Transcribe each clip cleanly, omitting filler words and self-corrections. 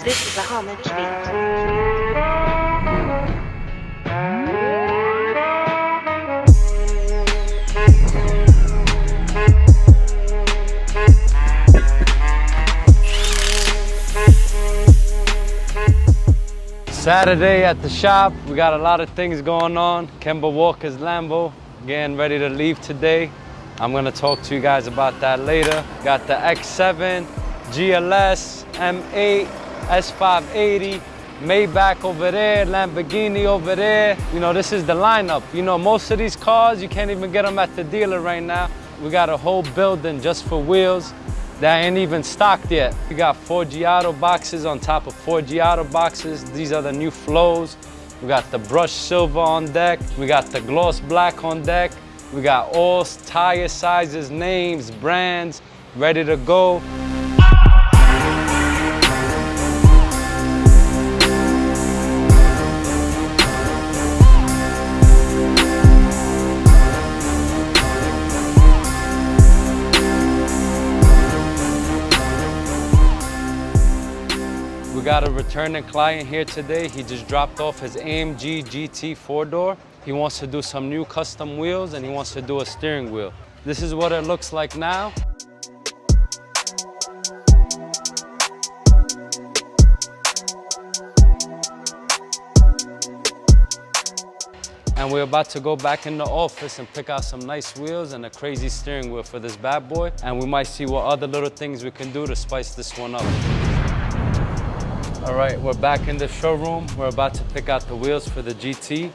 This is a homage beat. Saturday at the shop, we got a lot of things going on. Kemba Walker's Lambo, getting ready to leave today. I'm gonna talk to you guys about that later. Got the X7, GLS, M8, S580, Maybach over there, Lamborghini over there. You know, this is the lineup. You know, most of these cars, you can't even get them at the dealer right now. We got a whole building just for wheels that ain't even stocked yet. We got Forgiato boxes on top of Forgiato boxes. These are the new flows. We got the brushed silver on deck. We got the gloss black on deck. We got all tire sizes, names, brands, ready to go. We got a returning client here today. He just dropped off his AMG GT 4-door. He wants to do some new custom wheels and he wants to do a steering wheel. This is what it looks like now. And we're about to go back in the office and pick out some nice wheels and a crazy steering wheel for this bad boy. And we might see what other little things we can do to spice this one up. All right, we're back in the showroom. We're about to pick out the wheels for the GT.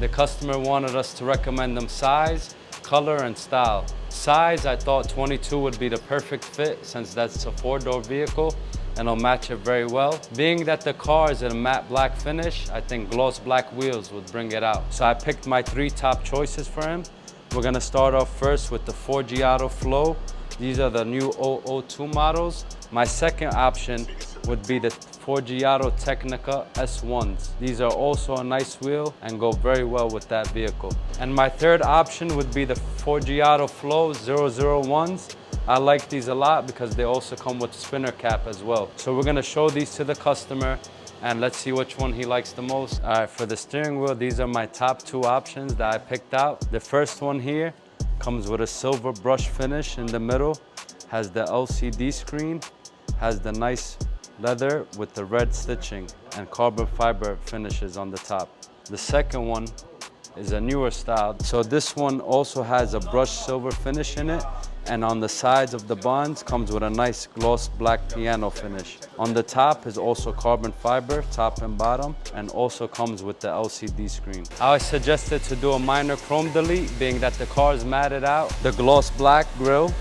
The customer wanted us to recommend them size, color, and style. Size, I thought 22 would be the perfect fit since that's a 4-door vehicle and it'll match it very well. Being that the car is in a matte black finish, I think gloss black wheels would bring it out. So I picked my 3 top choices for him. We're gonna start off first with the Forgiato Flow. These are the new 002 models. My second option would be the Forgiato Technica S1s. These are also a nice wheel and go very well with that vehicle. And my third option would be the Forgiato Flow 001s. I like these a lot because they also come with spinner cap as well. So we're gonna show these to the customer and let's see which one he likes the most. All right, for the steering wheel, these are my top 2 options that I picked out. The first one here comes with a silver brush finish in the middle, has the LCD screen, has the nice leather with the red stitching and carbon fiber finishes on the top. The second one is a newer style. So this one also has a brushed silver finish in it, and on the sides of the bonds comes with a nice gloss black piano finish. On the top is also carbon fiber, top and bottom, and also comes with the LCD screen. I suggested to do a minor chrome delete, being that the car is matted out. The gloss black grille,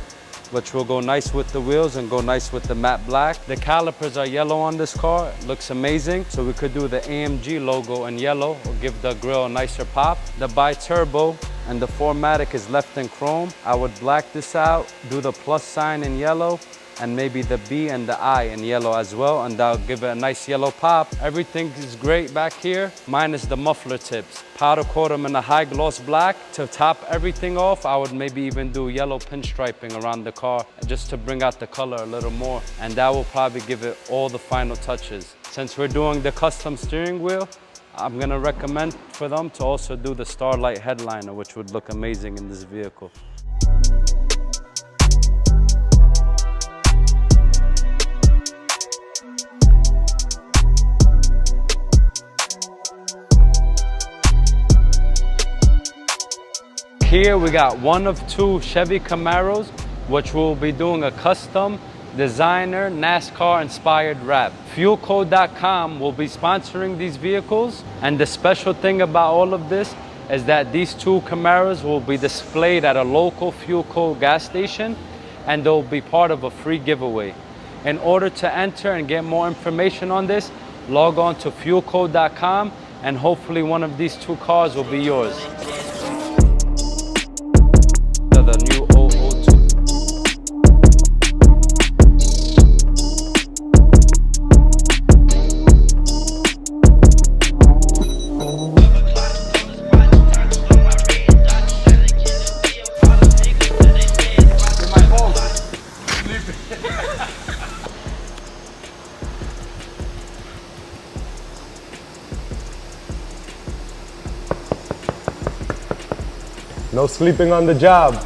which will go nice with the wheels and go nice with the matte black. The calipers are yellow on this car, it looks amazing. So we could do the AMG logo in yellow or give the grille a nicer pop. The bi-turbo and the 4MATIC is left in chrome. I would black this out, do the plus sign in yellow, and maybe the B and the I in yellow as well, and that'll give it a nice yellow pop. Everything is great back here, minus the muffler tips. Powder coat them in a high gloss black. To top everything off, I would maybe even do yellow pinstriping around the car just to bring out the color a little more, and that will probably give it all the final touches. Since we're doing the custom steering wheel, I'm gonna recommend for them to also do the Starlight headliner, which would look amazing in this vehicle. Here we got one of 2 Chevy Camaros, which we'll be doing a custom designer NASCAR inspired wrap. Fuelcode.com will be sponsoring these vehicles, and the special thing about all of this is that these 2 Camaros will be displayed at a local Fuel Code gas station, and they'll be part of a free giveaway. In order to enter and get more information on this, log on to fuelcode.com and hopefully one of these 2 cars will be yours. The new 002. No sleeping on the job.